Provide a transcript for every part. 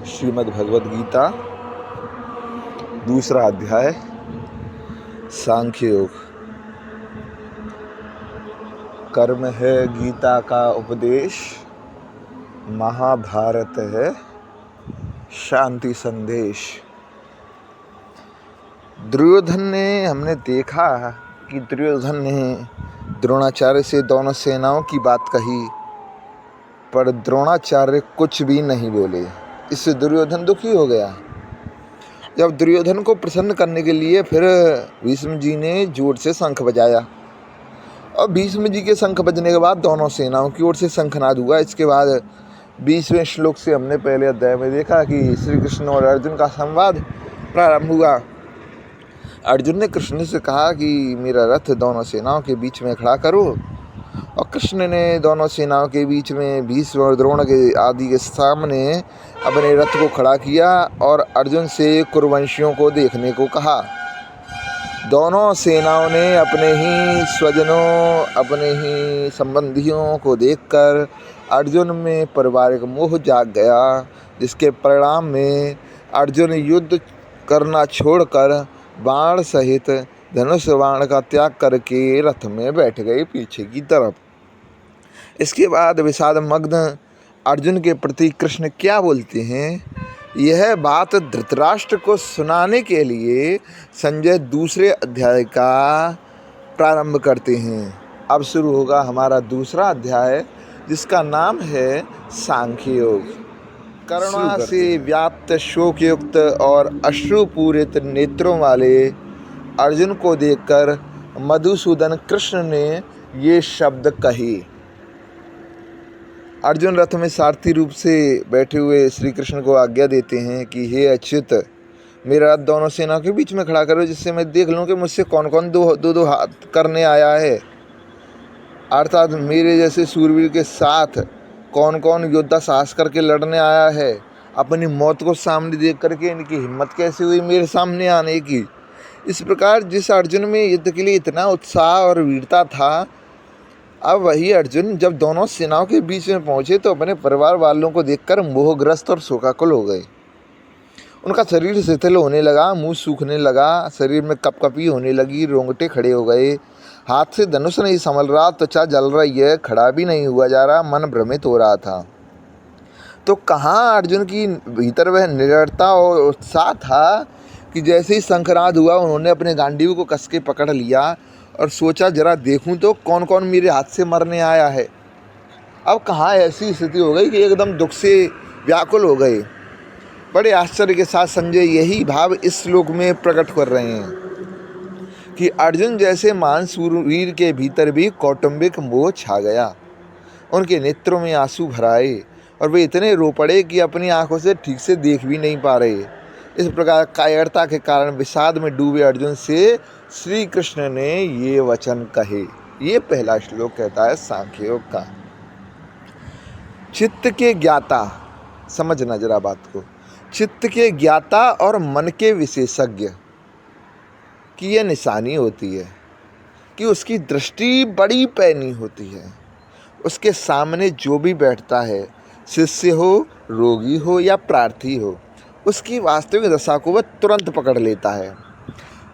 श्रीमद् भगवद गीता दूसरा अध्याय सांख्य योग। कर्म है गीता का उपदेश, महाभारत है शांति संदेश। दुर्योधन ने हमने देखा कि दुर्योधन ने द्रोणाचार्य से दोनों सेनाओं की बात कही, पर द्रोणाचार्य कुछ भी नहीं बोले। इससे दुर्योधन दुखी हो गया। जब दुर्योधन को प्रसन्न करने के लिए फिर भीष्म जी ने जोर से शंख बजाया, और भीष्म जी के शंख बजने के बाद दोनों सेनाओं की ओर से शंखनाद हुआ। इसके बाद 20वें श्लोक से हमने पहले अध्याय में देखा कि श्री कृष्ण और अर्जुन का संवाद प्रारंभ हुआ। अर्जुन ने कृष्ण से कहा कि मेरा रथ दोनों सेनाओं के बीच में खड़ा करो, और कृष्ण ने दोनों सेनाओं के बीच में भीष्म और द्रोण के आदि के सामने अपने रथ को खड़ा किया और अर्जुन से कुरुवंशियों को देखने को कहा। दोनों सेनाओं ने अपने ही स्वजनों, अपने ही संबंधियों को देखकर अर्जुन में पारिवारिक मोह जाग गया, जिसके परिणाम में अर्जुन युद्ध करना छोड़कर बाण सहित धनुष बाण का त्याग करके रथ में बैठ गए पीछे की तरफ। इसके बाद विषाद मग्न अर्जुन के प्रति कृष्ण क्या बोलते हैं, यह बात धृतराष्ट्र को सुनाने के लिए संजय दूसरे अध्याय का प्रारंभ करते हैं। अब शुरू होगा हमारा दूसरा अध्याय, जिसका नाम है सांख्य योग। करुणा से व्याप्त शोकयुक्त और अश्रुपूरित नेत्रों वाले अर्जुन को देखकर मधुसूदन कृष्ण ने ये शब्द कहे। अर्जुन रथ में सारथी रूप से बैठे हुए श्री कृष्ण को आज्ञा देते हैं कि हे अच्युत, मेरा रथ दोनों सेनाओं के बीच में खड़ा करो, जिससे मैं देख लूँ कि मुझसे कौन कौन दो हाथ करने आया है। अर्थात मेरे जैसे सूरवीर के साथ कौन कौन योद्धा साहस करके लड़ने आया है। अपनी मौत को सामने देख करके इनकी हिम्मत कैसे हुई मेरे सामने आने की। इस प्रकार जिस अर्जुन में युद्ध के लिए इतना उत्साह और वीरता था, अब वही अर्जुन जब दोनों सेनाओं के बीच में पहुंचे तो अपने परिवार वालों को देखकर मोहग्रस्त और शोकाकुल हो गए। उनका शरीर शिथिल होने लगा, मुंह सूखने लगा, शरीर में कपकपी होने लगी, रोंगटे खड़े हो गए, हाथ से धनुष नहीं संभल रहा, त्वचा जल रही है, खड़ा भी नहीं हुआ जा रहा, मन भ्रमित हो रहा था। तो कहाँ अर्जुन की भीतर वह निडरता और उत्साह था कि जैसे ही शंखनाद हुआ उन्होंने अपने गांडीव को कस के पकड़ लिया और सोचा जरा देखूं तो कौन कौन मेरे हाथ से मरने आया है। अब कहाँ ऐसी स्थिति हो गई कि एकदम दुख से व्याकुल हो गए। बड़े आश्चर्य के साथ संजय यही भाव इस श्लोक में प्रकट कर रहे हैं कि अर्जुन जैसे महान सूरवीर के भीतर भी कौटुंबिक मोह छा गया। उनके नेत्रों में आंसू भर आए और वे इतने रो पड़े कि अपनी आंखों से ठीक से देख भी नहीं पा रहे। इस प्रकार कायरता के कारण विषाद में डूबे अर्जुन से श्री कृष्ण ने ये वचन कहे। ये पहला श्लोक कहता है सांख्य योग का। चित्त के ज्ञाता, समझना जरा बात को, चित्त के ज्ञाता और मन के विशेषज्ञ की यह निशानी होती है कि उसकी दृष्टि बड़ी पैनी होती है। उसके सामने जो भी बैठता है, शिष्य हो, रोगी हो या प्रार्थी हो, उसकी वास्तविक दशा को वह तुरंत पकड़ लेता है।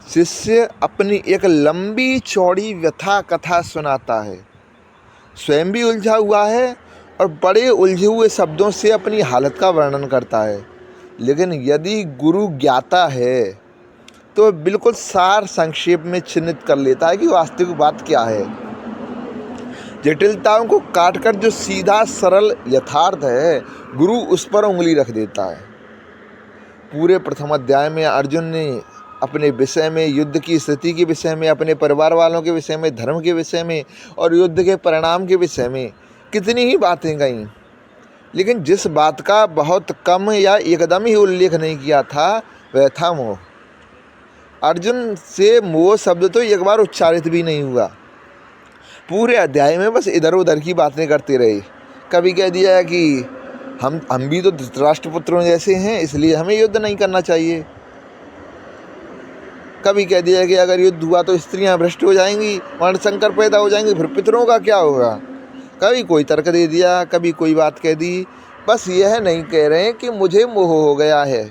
शिष्य अपनी एक लंबी चौड़ी व्यथा कथा सुनाता है, स्वयं भी उलझा हुआ है और बड़े उलझे हुए शब्दों से अपनी हालत का वर्णन करता है। लेकिन यदि गुरु ज्ञाता है तो बिल्कुल सार संक्षेप में चिन्हित कर लेता है कि वास्तविक बात क्या है। जटिलताओं को काटकर जो सीधा सरल यथार्थ है, गुरु उस पर उंगली रख देता है। पूरे प्रथम अध्याय में अर्जुन ने अपने विषय में, युद्ध की स्थिति के विषय में, अपने परिवार वालों के विषय में, धर्म के विषय में और युद्ध के परिणाम के विषय में कितनी ही बातें कहीं, लेकिन जिस बात का बहुत कम या एकदम ही उल्लेख नहीं किया था वह था मोह। अर्जुन से मोह शब्द तो एक बार उच्चारित भी नहीं हुआ। पूरे अध्याय में बस इधर उधर की बातें करते रहे। कभी कह दिया कि हम भी तो धृतराष्ट्रपुत्रों जैसे हैं, इसलिए हमें युद्ध नहीं करना चाहिए। कभी कह दिया कि अगर युद्ध हुआ तो स्त्रियां भ्रष्ट हो जाएंगी, वर्णशंकर पैदा हो जाएंगे, फिर पितरों का क्या होगा। कभी कोई तर्क दे दिया, कभी कोई बात कह दी, बस यह नहीं कह रहे हैं कि मुझे मोह हो गया है।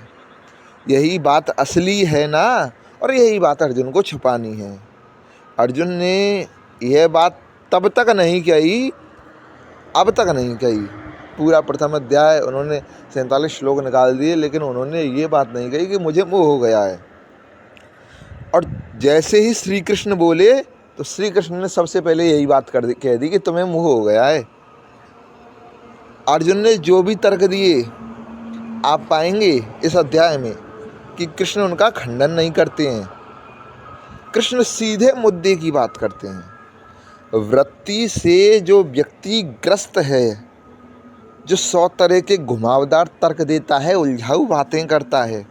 यही बात असली है ना, और यही बात अर्जुन को छुपानी है। अर्जुन ने यह बात तब तक नहीं कही, अब तक नहीं कही। पूरा प्रथम अध्याय उन्होंने 47 श्लोक निकाल दिए, लेकिन उन्होंने ये बात नहीं कही कि मुझे मोह हो गया है। और जैसे ही श्री कृष्ण बोले तो श्री कृष्ण ने सबसे पहले यही बात कह दी कि तुम्हें मोह हो गया है। अर्जुन ने जो भी तर्क दिए आप पाएंगे इस अध्याय में कि कृष्ण उनका खंडन नहीं करते हैं। कृष्ण सीधे मुद्दे की बात करते हैं। वृत्ति से जो व्यक्ति ग्रस्त है, जो 100 तरह के घुमावदार तर्क देता है, उलझाऊ बातें करता है,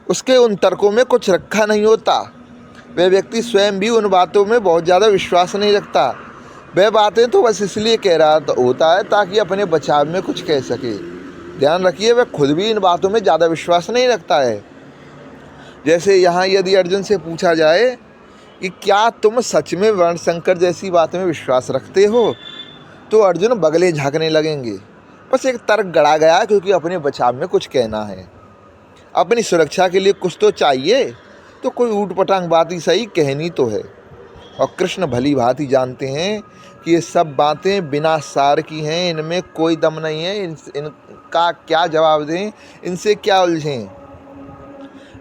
उसके उन तर्कों में कुछ रखा नहीं होता। वह व्यक्ति स्वयं भी उन बातों में बहुत ज़्यादा विश्वास नहीं रखता। वह बातें तो बस इसलिए कह रहा होता है ताकि अपने बचाव में कुछ कह सके। ध्यान रखिए, वह खुद भी इन बातों में ज़्यादा विश्वास नहीं रखता है। जैसे यहाँ यदि अर्जुन से पूछा जाए कि क्या तुम सच में वर्ण संकर जैसी बातों में विश्वास रखते हो, तो अर्जुन बगले झाँकने लगेंगे। बस एक तर्क गढ़ा गया क्योंकि अपने बचाव में कुछ कहना है, अपनी सुरक्षा के लिए कुछ तो चाहिए, तो कोई ऊट पटांग बात ही सही कहनी तो है। और कृष्ण भली भांति जानते हैं कि ये सब बातें बिना सार की हैं, इनमें कोई दम नहीं है। इनका क्या जवाब दें, इनसे क्या उलझें।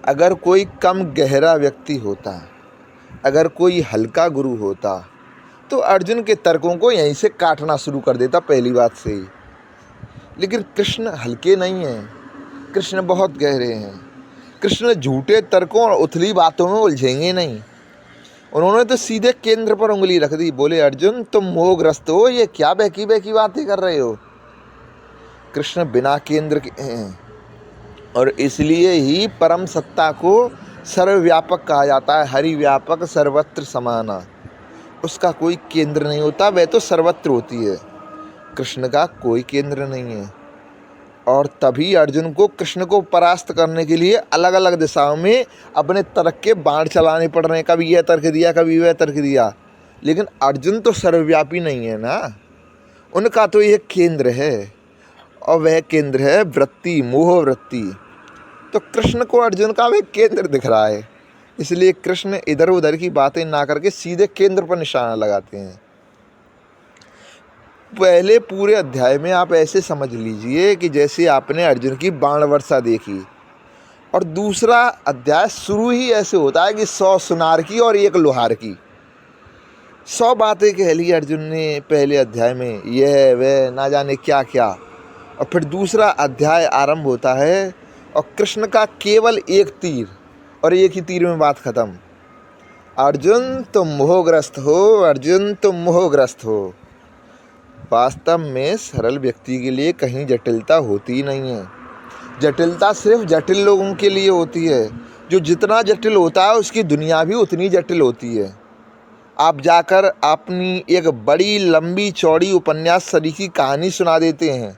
अगर कोई कम गहरा व्यक्ति होता, अगर कोई हल्का गुरु होता, तो अर्जुन के तर्कों को यहीं से काटना शुरू कर देता पहली बात से ही। लेकिन कृष्ण हल्के नहीं हैं, कृष्ण बहुत गहरे हैं। कृष्ण झूठे तर्कों और उथली बातों में उलझेंगे नहीं। उन्होंने तो सीधे केंद्र पर उंगली रख दी। बोले अर्जुन तुम मोहग्रस्त हो, ये क्या बहकी बहकी बातें कर रहे हो। कृष्ण बिना केंद्र के हैं, और इसलिए ही परम सत्ता को सर्वव्यापक कहा जाता है। हरि व्यापक सर्वत्र समाना, उसका कोई केंद्र नहीं होता, वह तो सर्वत्र होती है। कृष्ण का कोई केंद्र नहीं है। और तभी अर्जुन को कृष्ण को परास्त करने के लिए अलग अलग दिशाओं में अपने तर्क के बाण चलाने पड़ रहे हैं। कभी यह तर्क दिया, कभी वह तर्क दिया। लेकिन अर्जुन तो सर्वव्यापी नहीं है ना, उनका तो एक केंद्र है, और वह केंद्र है वृत्ति, मोह वृत्ति। तो कृष्ण को अर्जुन का वह केंद्र दिख रहा है, इसलिए कृष्ण इधर उधर की बातें ना करके सीधे केंद्र पर निशाना लगाते हैं। पहले पूरे अध्याय में आप ऐसे समझ लीजिए कि जैसे आपने अर्जुन की बाण वर्षा देखी, और दूसरा अध्याय शुरू ही ऐसे होता है कि 100 सुनार की और 1 लोहार की। 100 बातें कह ली अर्जुन ने पहले अध्याय में, यह वह ना जाने क्या क्या। और फिर दूसरा अध्याय आरंभ होता है और कृष्ण का केवल 1 तीर, और 1 ही तीर में बात खत्म। अर्जुन तुम मोहग्रस्त हो, अर्जुन तुम मोहग्रस्त हो। वास्तव में सरल व्यक्ति के लिए कहीं जटिलता होती नहीं है। जटिलता सिर्फ जटिल लोगों के लिए होती है। जो जितना जटिल होता है उसकी दुनिया भी उतनी जटिल होती है। आप जाकर अपनी एक बड़ी लंबी चौड़ी उपन्यास सरीखी कहानी सुना देते हैं,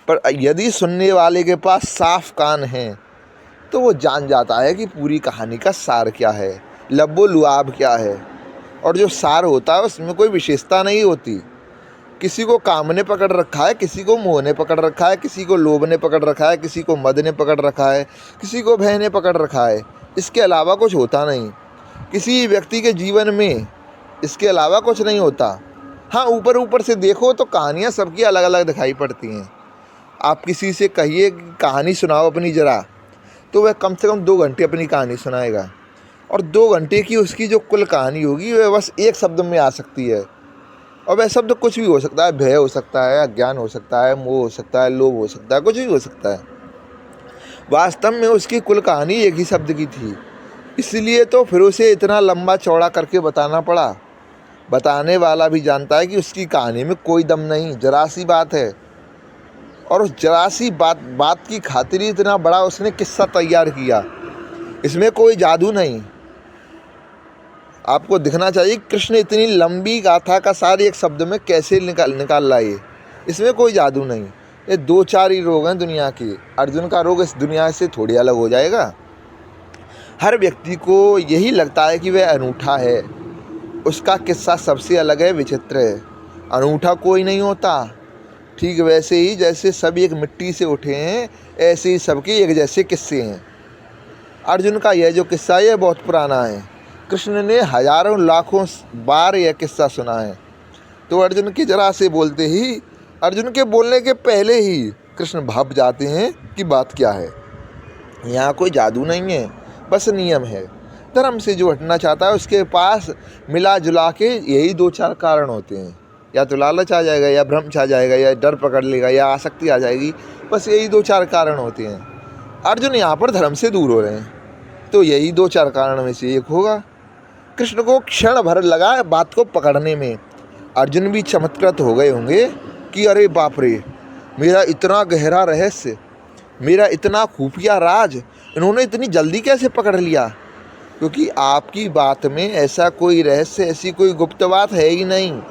पर यदि सुनने वाले के पास साफ कान हैं तो वो जान जाता है कि पूरी कहानी का सार क्या है, लब्बो लुआब क्या है। और जो सार होता है उसमें कोई विशेषता नहीं होती। किसी को काम ने पकड़ रखा है, किसी को मोह ने पकड़ रखा है, किसी को लोभ ने पकड़ रखा है, किसी को मद ने पकड़ रखा है, किसी को भय ने पकड़ रखा है। इसके अलावा कुछ होता नहीं। किसी व्यक्ति के जीवन में इसके अलावा कुछ नहीं होता। हाँ, ऊपर ऊपर से देखो तो कहानियाँ सबकी अलग अलग दिखाई पड़ती हैं। आप किसी से कहिए कि कहानी सुनाओ अपनी ज़रा, तो वह कम से कम 2 घंटे अपनी कहानी सुनाएगा, और 2 घंटे की उसकी जो कुल कहानी होगी वह बस एक शब्द में आ सकती है। और वह शब्द कुछ भी हो सकता है, भय हो सकता है, अज्ञान हो सकता है, मोह हो सकता है, लोभ हो सकता है, कुछ भी हो सकता है। वास्तव में उसकी कुल कहानी एक ही शब्द की थी, इसलिए तो फिर उसे इतना लंबा चौड़ा करके बताना पड़ा। बताने वाला भी जानता है कि उसकी कहानी में कोई दम नहीं, जरा सी बात है, और उस जरा सी बात की खातिर ही इतना बड़ा उसने किस्सा तैयार किया। इसमें कोई जादू नहीं। आपको दिखना चाहिए कृष्ण इतनी लंबी गाथा का सार एक शब्द में कैसे निकाल लाए। इसमें कोई जादू नहीं। ये 2-4 ही रोग हैं दुनिया के। अर्जुन का रोग इस दुनिया से थोड़ी अलग हो जाएगा। हर व्यक्ति को यही लगता है कि वह अनूठा है, उसका किस्सा सबसे अलग है, विचित्र है। अनूठा कोई नहीं होता, ठीक वैसे ही जैसे सब एक मिट्टी से उठे हैं, ऐसे ही सबके एक जैसे किस्से हैं। अर्जुन का यह जो किस्सा है, यह बहुत पुराना है। कृष्ण ने हजारों लाखों बार यह किस्सा सुना है। तो अर्जुन के जरा से बोलते ही, अर्जुन के बोलने के पहले ही कृष्ण भाप जाते हैं कि बात क्या है। यहाँ कोई जादू नहीं है, बस नियम है। धर्म से जो हटना चाहता है उसके पास मिला जुला के यही 2-4 कारण होते हैं। या तो लालच आ जाएगा, या भ्रम आ जाएगा, या डर पकड़ लेगा, या आसक्ति आ जाएगी। बस यही 2-4 कारण होते हैं। अर्जुन यहाँ पर धर्म से दूर हो रहे हैं, तो यही 2-4 कारण में से एक होगा। कृष्ण को क्षण भर लगा बात को पकड़ने में। अर्जुन भी चमत्कृत हो गए होंगे कि अरे बाप रे, मेरा इतना गहरा रहस्य, मेरा इतना खुफिया राज इन्होंने इतनी जल्दी कैसे पकड़ लिया। क्योंकि आपकी बात में ऐसा कोई रहस्य, ऐसी कोई गुप्त बात है ही नहीं।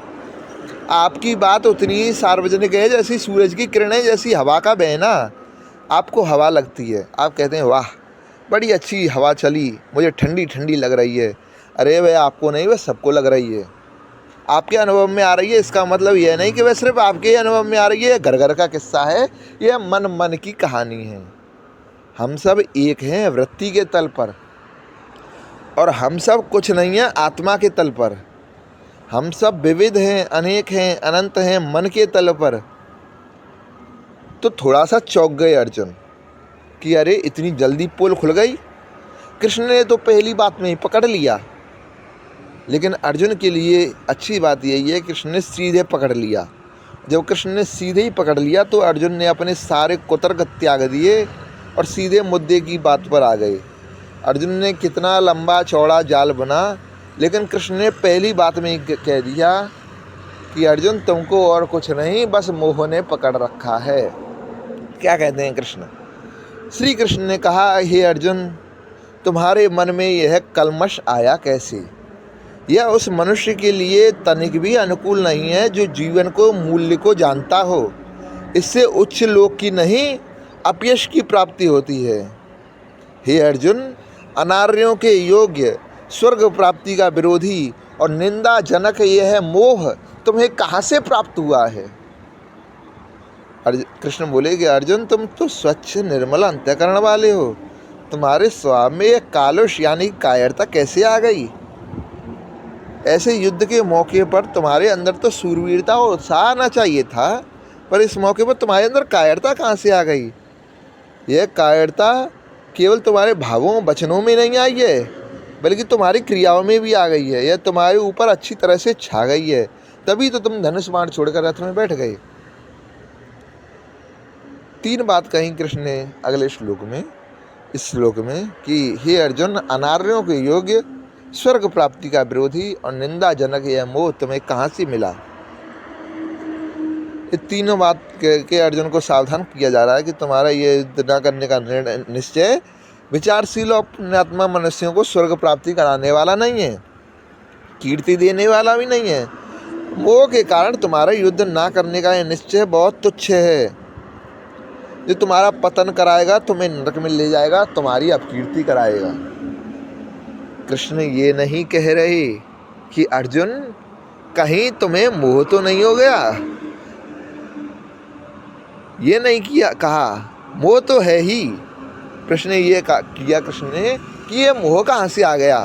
आपकी बात उतनी ही सार्वजनिक है जैसी सूरज की किरणें, जैसी हवा का बहना। आपको हवा लगती है, आप कहते हैं वाह बड़ी अच्छी हवा चली, मुझे ठंडी ठंडी लग रही है। अरे वह आपको नहीं, वह सबको लग रही है, आपके अनुभव में आ रही है। इसका मतलब यह नहीं कि वह सिर्फ आपके अनुभव में आ रही है। घर घर का किस्सा है, यह मन मन की कहानी है। हम सब एक हैं वृत्ति के तल पर, और हम सब कुछ नहीं है आत्मा के तल पर। हम सब विविध हैं, अनेक हैं, अनंत हैं मन के तल पर। तो थोड़ा सा चौंक गए अर्जुन कि अरे इतनी जल्दी पोल खुल गई। कृष्ण ने तो पहली बात में ही पकड़ लिया। लेकिन अर्जुन के लिए अच्छी बात यही है, कृष्ण ने सीधे पकड़ लिया। जब कृष्ण ने सीधे ही पकड़ लिया तो अर्जुन ने अपने सारे कुतर्क त्याग दिए और सीधे मुद्दे की बात पर आ गए। अर्जुन ने कितना लंबा चौड़ा जाल बना, लेकिन कृष्ण ने पहली बात में ही कह दिया कि अर्जुन तुमको और कुछ नहीं, बस मोह ने पकड़ रखा है। क्या कहते हैं कृष्ण? श्री कृष्ण ने कहा, हे अर्जुन, तुम्हारे मन में यह कलमश आया कैसे? यह उस मनुष्य के लिए तनिक भी अनुकूल नहीं है जो जीवन को मूल्य को जानता हो। इससे उच्च लोक की नहीं, अपयश की प्राप्ति होती है। हे अर्जुन, अनार्यों के योग्य, स्वर्ग प्राप्ति का विरोधी और निंदाजनक यह मोह तुम्हें कहाँ से प्राप्त हुआ है? कृष्ण बोले कि अर्जुन, तुम तो स्वच्छ निर्मल अंतःकरण वाले हो, तुम्हारे स्वभाव में यह कालुष यानी कायरता कैसे आ गई? ऐसे युद्ध के मौके पर तुम्हारे अंदर तो शूरवीरता और उत्साह आना चाहिए था, पर इस मौके पर तुम्हारे अंदर कायरता कहाँ से आ गई? यह कायरता केवल तुम्हारे भावों वचनों में नहीं आई है, बल्कि तुम्हारी क्रियाओं में भी आ गई है। यह तुम्हारे ऊपर अच्छी तरह से छा गई है, तभी तो तुम धनुष बाण छोड़कर रथ में बैठ गए। 3 बात कही कृष्ण ने अगले श्लोक में, इस श्लोक में, कि हे अर्जुन, अनार्यों के योग्य, स्वर्ग प्राप्ति का विरोधी और निंदाजनक यह मोह तुम्हें कहाँ से मिला? ये तीनों बात के अर्जुन को सावधान किया जा रहा है कि तुम्हारा ये युद्ध न करने का निश्चय विचारशील और पुण्यात्मा मनुष्यों को स्वर्ग प्राप्ति कराने वाला नहीं है, कीर्ति देने वाला भी नहीं है। मोह के कारण तुम्हारा युद्ध ना करने का यह निश्चय बहुत तुच्छ है, जो तुम्हारा पतन कराएगा, तुम्हें नरक में ले जाएगा, तुम्हारी अपकीर्ति कराएगा। कृष्ण ये नहीं कह रहे कि अर्जुन कहीं तुम्हें मोह तो नहीं हो गया, ये नहीं कहा, मोह तो है ही। कृष्ण ने ये किया कृष्ण ने कि ये मोह कहाँ से आ गया।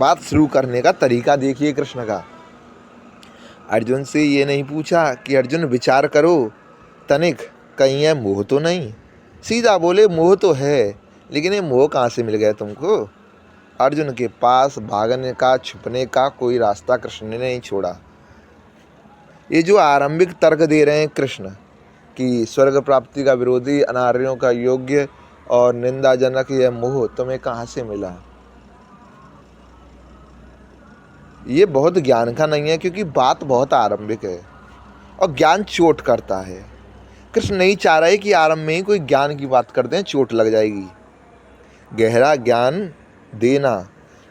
बात शुरू करने का तरीका देखिए कृष्ण का। अर्जुन से ये नहीं पूछा कि अर्जुन विचार करो तनिक, कहीं यह मोह तो नहीं। सीधा बोले मोह तो है, लेकिन ये मोह कहाँ से मिल गया तुमको? अर्जुन के पास भागने का, छुपने का कोई रास्ता कृष्ण ने नहीं छोड़ा। ये जो आरंभिक तर्क दे रहे हैं कृष्ण कि स्वर्ग प्राप्ति का विरोधी, अनार्यों का योग्य और निंदाजनक यह मोह तुम्हें कहाँ से मिला, ये बहुत ज्ञान का नहीं है, क्योंकि बात बहुत आरंभिक है और ज्ञान चोट करता है। कृष्ण नहीं चाह रहे कि आरंभ में ही कोई ज्ञान की बात करते हैं, चोट लग जाएगी। गहरा ज्ञान देना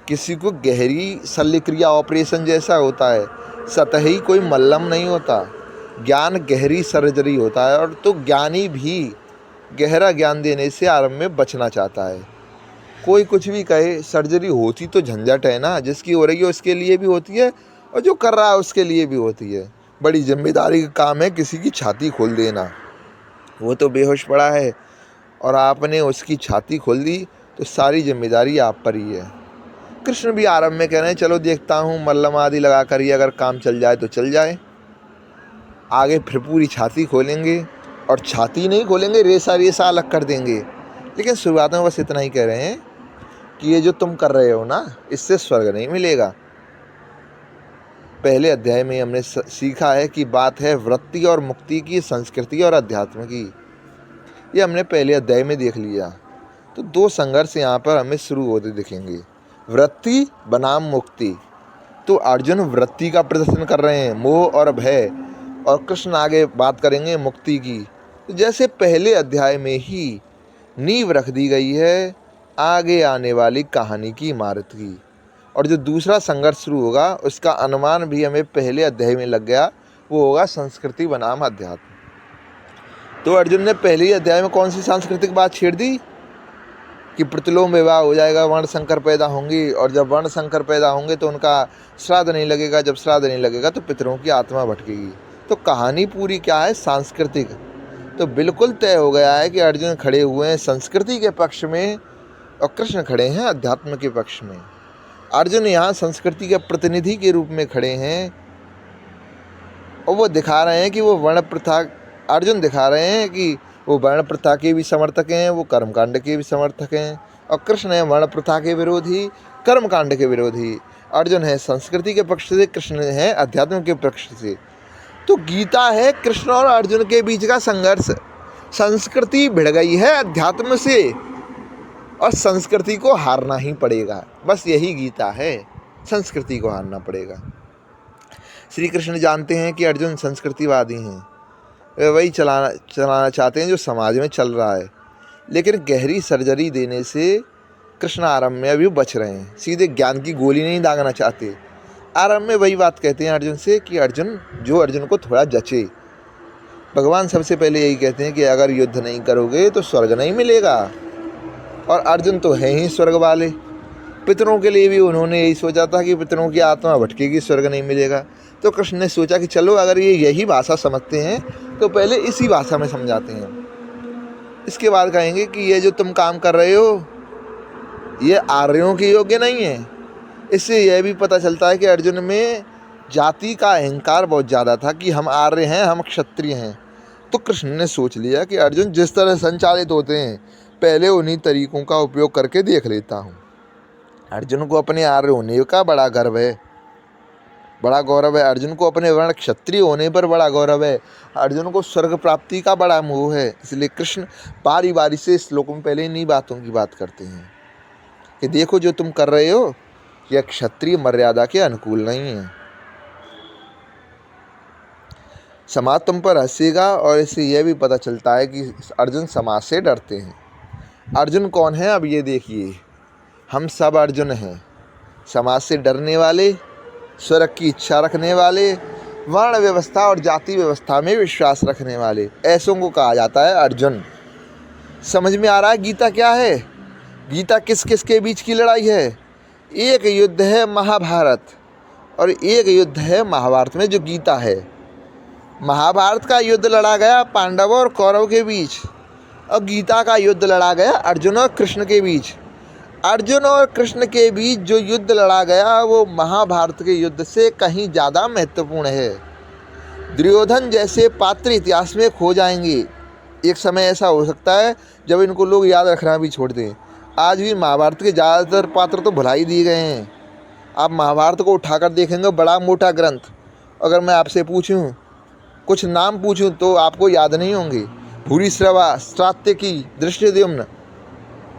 किसी को गहरी शल्यक्रिया ऑपरेशन जैसा होता है, सतही कोई मल्लम नहीं होता। ज्ञान गहरी सर्जरी होता है, और तो ज्ञानी भी गहरा ज्ञान देने से आरंभ में बचना चाहता है। कोई कुछ भी कहे, सर्जरी होती तो झंझट है ना, जिसकी हो रही है उसके लिए भी होती है और जो कर रहा है उसके लिए भी होती है। बड़ी जिम्मेदारी का काम है किसी की छाती खोल देना। वो तो बेहोश पड़ा है और आपने उसकी छाती खोल दी, तो सारी जिम्मेदारी आप पर ही है। कृष्ण भी आरंभ में कह रहे हैं चलो देखता हूँ, मल्लम आदि लगा कर ही अगर काम चल जाए तो चल जाए। आगे फिर पूरी छाती खोलेंगे, और छाती नहीं खोलेंगे, रेसा रेसा अलग कर देंगे। लेकिन शुरुआत में बस इतना ही कह रहे हैं कि ये जो तुम कर रहे हो ना, इससे स्वर्ग नहीं मिलेगा। पहले अध्याय में हमने सीखा है कि बात है वृत्ति और मुक्ति की, संस्कृति और अध्यात्म की। ये हमने पहले अध्याय में देख लिया। तो दो संघर्ष यहाँ पर हमें शुरू होते दिखेंगे, वृत्ति बनाम मुक्ति। तो अर्जुन वृत्ति का प्रदर्शन कर रहे हैं, मोह और भय, और कृष्ण आगे बात करेंगे मुक्ति की। तो जैसे पहले अध्याय में ही नींव रख दी गई है आगे आने वाली कहानी की इमारत की, और जो दूसरा संघर्ष शुरू होगा उसका अनुमान भी हमें पहले अध्याय में लग गया, वो होगा संस्कृति बनाम अध्यात्म। तो अर्जुन ने पहले ही अध्याय में कौन सी सांस्कृतिक बात छेड़ दी कि प्रतिलोम विवाह हो जाएगा, वर्ण संकर पैदा होंगी, और जब वर्ण संकर पैदा होंगे तो उनका श्राद्ध नहीं लगेगा, जब श्राद्ध नहीं लगेगा तो पितरों की आत्मा भटकेगी। तो कहानी पूरी क्या है, सांस्कृतिक। तो बिल्कुल तय हो गया है कि अर्जुन खड़े हुए हैं संस्कृति के पक्ष में और कृष्ण खड़े हैं अध्यात्म के पक्ष में। अर्जुन यहाँ संस्कृति के प्रतिनिधि के रूप में खड़े हैं, और वो दिखा रहे हैं कि वो वर्ण प्रथा, अर्जुन दिखा रहे हैं कि वो वर्ण प्रथा के भी समर्थक हैं, वो कर्मकांड के भी समर्थक हैं, और कृष्ण है वर्ण प्रथा के विरोधी, कर्मकांड के विरोधी। अर्जुन है संस्कृति के पक्ष से, कृष्ण है अध्यात्म के पक्ष से। तो गीता है कृष्ण और अर्जुन के बीच का संघर्ष। संस्कृति भिड़ गई है अध्यात्म से, और संस्कृति को हारना ही पड़ेगा। बस यही गीता है, संस्कृति को हारना पड़ेगा। श्री कृष्ण जानते हैं कि अर्जुन संस्कृतिवादी हैं, वे वही चलाना चाहते हैं जो समाज में चल रहा है। लेकिन गहरी सर्जरी देने से कृष्ण आरंभ में अभी बच रहे हैं, सीधे ज्ञान की गोली नहीं दागना चाहते। आरंभ में वही बात कहते हैं अर्जुन से कि अर्जुन को थोड़ा जचे। भगवान सबसे पहले यही कहते हैं कि अगर युद्ध नहीं करोगे तो स्वर्ग नहीं मिलेगा, और अर्जुन तो है ही स्वर्ग वाले। पितरों के लिए भी उन्होंने यही सोचा था कि पितरों की आत्मा भटकेगी, स्वर्ग नहीं मिलेगा। तो कृष्ण ने सोचा कि चलो अगर ये यही भाषा समझते हैं तो पहले इसी भाषा में समझाते हैं। इसके बाद कहेंगे कि ये जो तुम काम कर रहे हो ये आर्यों के योग्य नहीं है। इससे यह भी पता चलता है कि अर्जुन में जाति का अहंकार बहुत ज़्यादा था कि हम आर्य हैं, हम क्षत्रिय हैं। तो कृष्ण ने सोच लिया कि अर्जुन जिस तरह संचालित होते हैं पहले उन्हीं तरीकों का उपयोग करके देख लेता हूँ। अर्जुन को अपने आर्य होने का बड़ा गर्व है, बड़ा गौरव है। अर्जुन को अपने वर्ण क्षत्रिय होने पर बड़ा गौरव है। अर्जुन को स्वर्ग प्राप्ति का बड़ा मोह है। इसलिए कृष्ण बारी बारी से श्लोकों में पहले इन्हीं बातों की बात करते हैं कि देखो जो तुम कर रहे हो यह क्षत्रिय मर्यादा के अनुकूल नहीं है। समाज तुम पर हंसेगा, और इससे यह भी पता चलता है कि अर्जुन समाज से डरते हैं। अर्जुन कौन है अब ये देखिए, हम सब अर्जुन हैं। समाज से डरने वाले, स्वर्ग की इच्छा रखने वाले, वर्ण व्यवस्था और जाति व्यवस्था में विश्वास रखने वाले, ऐसों को कहा जाता है अर्जुन। समझ में आ रहा है गीता क्या है? गीता किस किस के बीच की लड़ाई है? एक युद्ध है महाभारत, और एक युद्ध है महाभारत में जो गीता है। महाभारत का युद्ध लड़ा गया पांडवों और कौरव के बीच, और गीता का युद्ध लड़ा गया अर्जुन और कृष्ण के बीच। अर्जुन और कृष्ण के बीच जो युद्ध लड़ा गया वो महाभारत के युद्ध से कहीं ज़्यादा महत्वपूर्ण है। दुर्योधन जैसे पात्र इतिहास में खो जाएंगे। एक समय ऐसा हो सकता है जब इनको लोग याद रखना भी छोड़ दें। आज भी महाभारत के ज़्यादातर पात्र तो भुला ही दिए गए हैं। आप महाभारत को उठाकर देखेंगे, बड़ा मोटा ग्रंथ। अगर मैं आपसे पूछूं, कुछ नाम पूछूं तो आपको याद नहीं होंगे। भूरिश्रवा, सात्यकी, धृष्टद्युम्न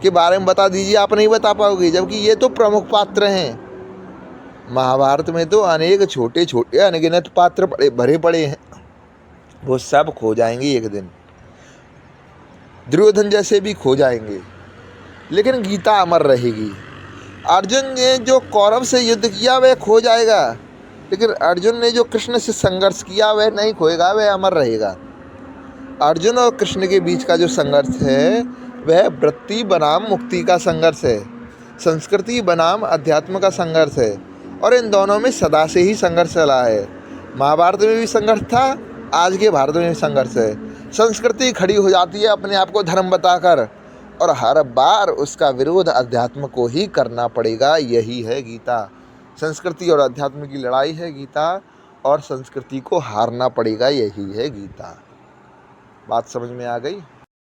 के बारे में बता दीजिए, आप नहीं बता पाओगे, जबकि ये तो प्रमुख पात्र हैं। महाभारत में तो अनेक छोटे छोटे अनगिनत पात्र भरे पड़े हैं, वो सब खो जाएंगे एक दिन। दुर्योधन जैसे भी खो जाएंगे, लेकिन गीता अमर रहेगी। अर्जुन ने जो कौरव से युद्ध किया वह खो जाएगा, लेकिन अर्जुन ने जो कृष्ण से संघर्ष किया वह नहीं खोएगा, वह अमर रहेगा। अर्जुन और कृष्ण के बीच का जो संघर्ष है वह वृत्ति बनाम मुक्ति का संघर्ष है, संस्कृति बनाम अध्यात्म का संघर्ष है, और इन दोनों में सदा से ही संघर्ष चला है। महाभारत में भी संघर्ष था, आज के भारत में भी संघर्ष है। संस्कृति खड़ी हो जाती है अपने आप को धर्म बताकर, और हर बार उसका विरोध अध्यात्म को ही करना पड़ेगा। यही है गीता। संस्कृति और अध्यात्म की लड़ाई है गीता, और संस्कृति को हारना पड़ेगा। यही है गीता। बात समझ में आ गई?